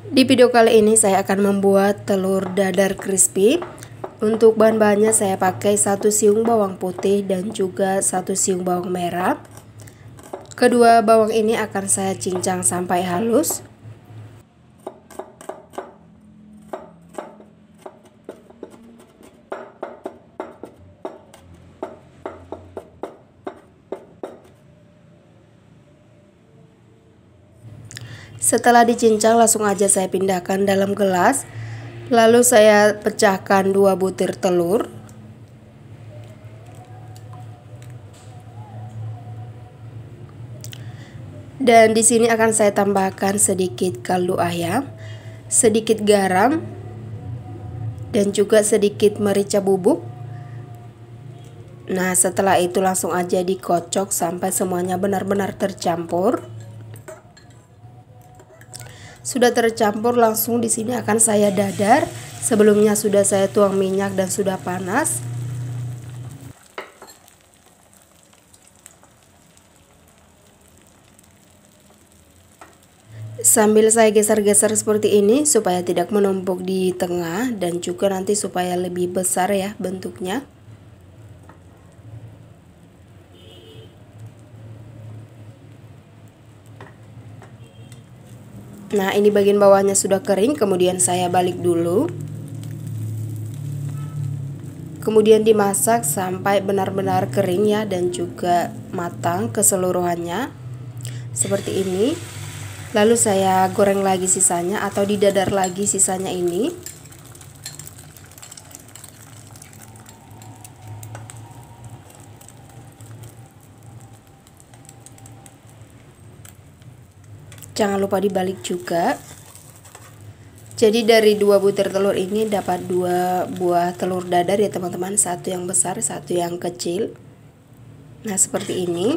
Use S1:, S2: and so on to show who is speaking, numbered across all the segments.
S1: Di video kali ini saya akan membuat telur dadar crispy. Untuk bahan-bahannya saya pakai 1 siung bawang putih dan juga 1 siung bawang merah. Kedua bawang ini akan saya cincang sampai halus. Setelah dicincang langsung aja saya pindahkan dalam gelas. Lalu saya pecahkan 2 butir telur. Dan di sini akan saya tambahkan sedikit kaldu ayam, sedikit garam, dan juga sedikit merica bubuk. Nah, setelah itu langsung aja dikocok sampai semuanya benar-benar tercampur. Sudah tercampur, langsung di sini akan saya dadar. Sebelumnya sudah saya tuang minyak dan sudah panas. Sambil saya geser-geser seperti ini supaya tidak menumpuk di tengah dan juga nanti supaya lebih besar ya bentuknya. Nah, ini bagian bawahnya sudah kering, kemudian saya balik dulu. Kemudian dimasak sampai benar-benar kering ya dan juga matang keseluruhannya. Seperti ini. Lalu saya goreng lagi sisanya atau didadar lagi sisanya ini. Jangan lupa dibalik juga. Jadi dari 2 butir telur ini dapat 2 buah telur dadar ya teman-teman, satu yang besar, satu yang kecil. Nah, seperti ini.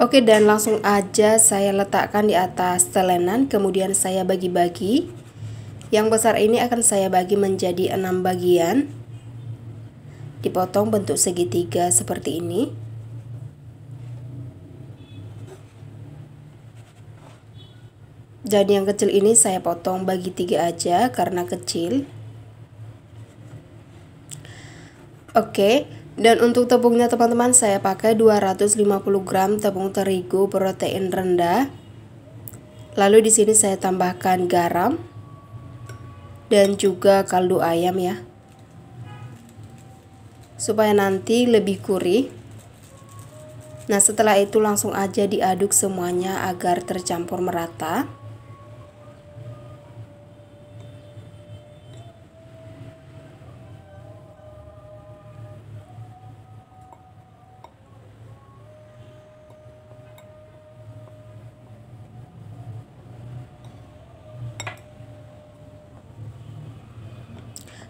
S1: Oke, dan langsung aja saya letakkan di atas telenan, kemudian saya bagi-bagi. Yang besar ini akan saya bagi menjadi 6 bagian. Dipotong bentuk segitiga seperti ini. Dan yang kecil ini saya potong bagi 3 aja karena kecil. Oke, dan untuk tepungnya teman-teman saya pakai 250 gram tepung terigu protein rendah. Lalu di sini saya tambahkan garam dan juga kaldu ayam ya. Supaya nanti lebih gurih. Nah, setelah itu langsung aja diaduk semuanya agar tercampur merata.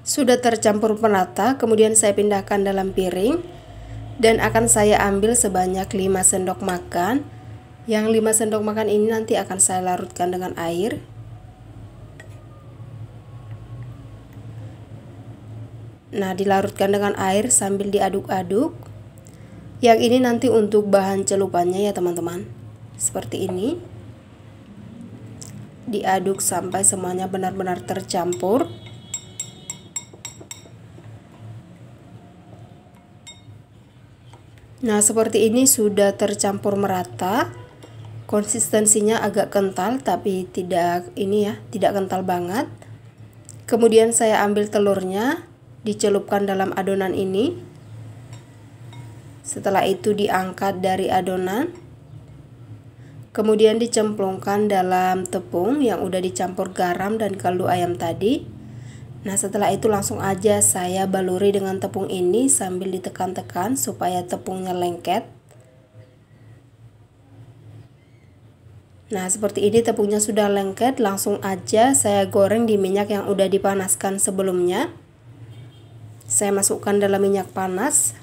S1: Sudah tercampur merata, kemudian saya pindahkan dalam piring dan akan saya ambil sebanyak 5 sendok makan. Yang 5 sendok makan ini nanti akan saya larutkan dengan air. Nah, dilarutkan dengan air sambil diaduk-aduk. Yang ini nanti untuk bahan celupannya ya teman-teman. Seperti ini. Diaduk sampai semuanya benar-benar tercampur. Nah, seperti ini sudah tercampur merata. Konsistensinya agak kental tapi tidak tidak kental banget. Kemudian saya ambil telurnya, dicelupkan dalam adonan ini. Setelah itu diangkat dari adonan. Kemudian dicemplungkan dalam tepung yang udah dicampur garam dan kaldu ayam tadi. Nah, setelah itu langsung aja saya baluri dengan tepung ini sambil ditekan-tekan supaya tepungnya lengket. Nah, seperti ini tepungnya sudah lengket, langsung aja saya goreng di minyak yang udah dipanaskan sebelumnya. Saya masukkan dalam minyak panas.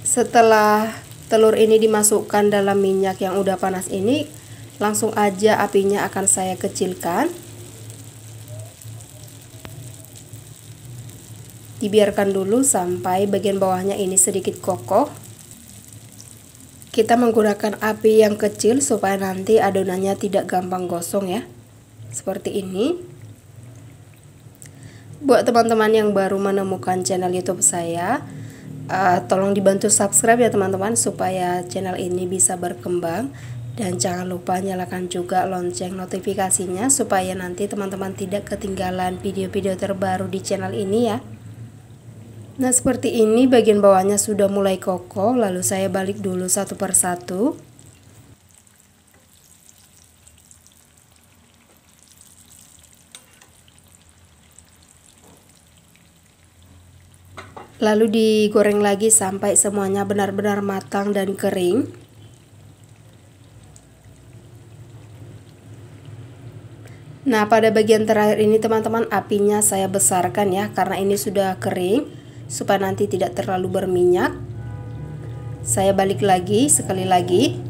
S1: Setelah telur ini dimasukkan dalam minyak yang udah panas ini, langsung aja apinya akan saya kecilkan. Dibiarkan dulu sampai bagian bawahnya ini sedikit kokoh. Kita menggunakan api yang kecil supaya nanti adonannya tidak gampang gosong ya. Seperti ini. Buat teman-teman yang baru menemukan channel YouTube saya, tolong dibantu subscribe ya teman-teman, supaya channel ini bisa berkembang. Dan jangan lupa nyalakan juga lonceng notifikasinya supaya nanti teman-teman tidak ketinggalan video-video terbaru di channel ini ya. Nah seperti ini, bagian bawahnya sudah mulai kokoh, lalu saya balik dulu satu persatu. Lalu digoreng lagi sampai semuanya benar-benar matang dan kering. Nah pada bagian terakhir ini teman-teman, apinya saya besarkan ya, karena ini sudah kering, supaya nanti tidak terlalu berminyak. Saya balik lagi sekali lagi,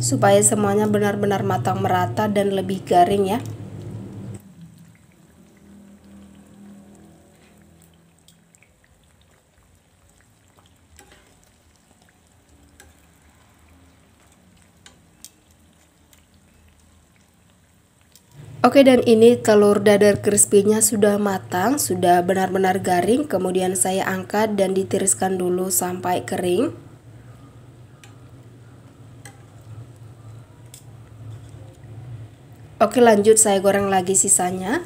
S1: supaya semuanya benar-benar matang merata dan lebih garing ya. Oke, dan ini telur dadar crispy-nya sudah matang, sudah benar-benar garing. Kemudian saya angkat dan ditiriskan dulu sampai kering. Oke, lanjut saya goreng lagi sisanya.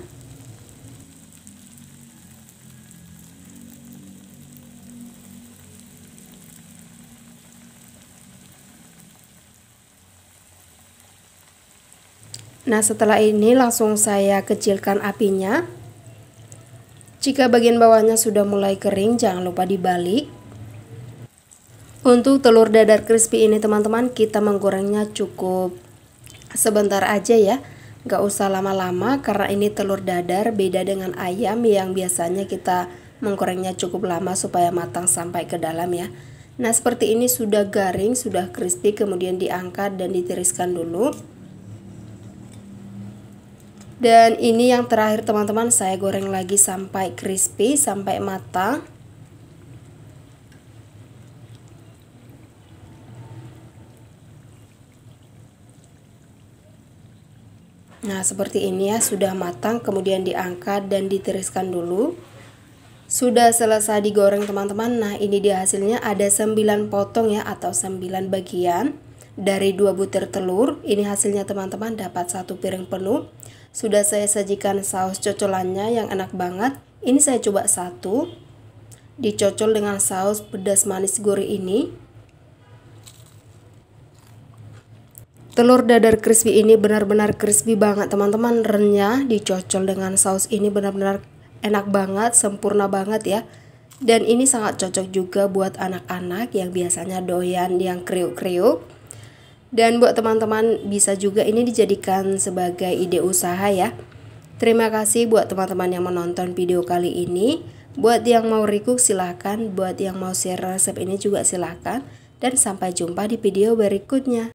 S1: Nah setelah ini langsung saya kecilkan apinya. Jika bagian bawahnya sudah mulai kering, jangan lupa dibalik. Untuk telur dadar crispy ini teman-teman, kita menggorengnya cukup sebentar aja ya, gak usah lama-lama, karena ini telur dadar beda dengan ayam yang biasanya kita menggorengnya cukup lama supaya matang sampai ke dalam ya. Nah seperti ini sudah garing, sudah crispy, kemudian diangkat dan ditiriskan dulu. Dan ini yang terakhir teman-teman, saya goreng lagi sampai crispy, sampai matang. Nah seperti ini ya, sudah matang, kemudian diangkat dan ditiriskan dulu. Sudah selesai digoreng teman-teman. Nah ini dia hasilnya, ada 9 potong ya, atau 9 bagian dari 2 butir telur. Ini hasilnya teman-teman, dapat 1 piring penuh. Sudah saya sajikan saus cocolannya yang enak banget. Ini saya coba satu, dicocol dengan saus pedas manis gurih ini. Telur dadar crispy ini benar-benar crispy banget teman-teman, renyah, dicocol dengan saus ini benar-benar enak banget, sempurna banget ya. Dan ini sangat cocok juga buat anak-anak yang biasanya doyan yang kriuk-kriuk. Dan buat teman-teman bisa juga ini dijadikan sebagai ide usaha ya. Terima kasih buat teman-teman yang menonton video kali ini. Buat yang mau recook silahkan, buat yang mau share resep ini juga silahkan. Dan sampai jumpa di video berikutnya.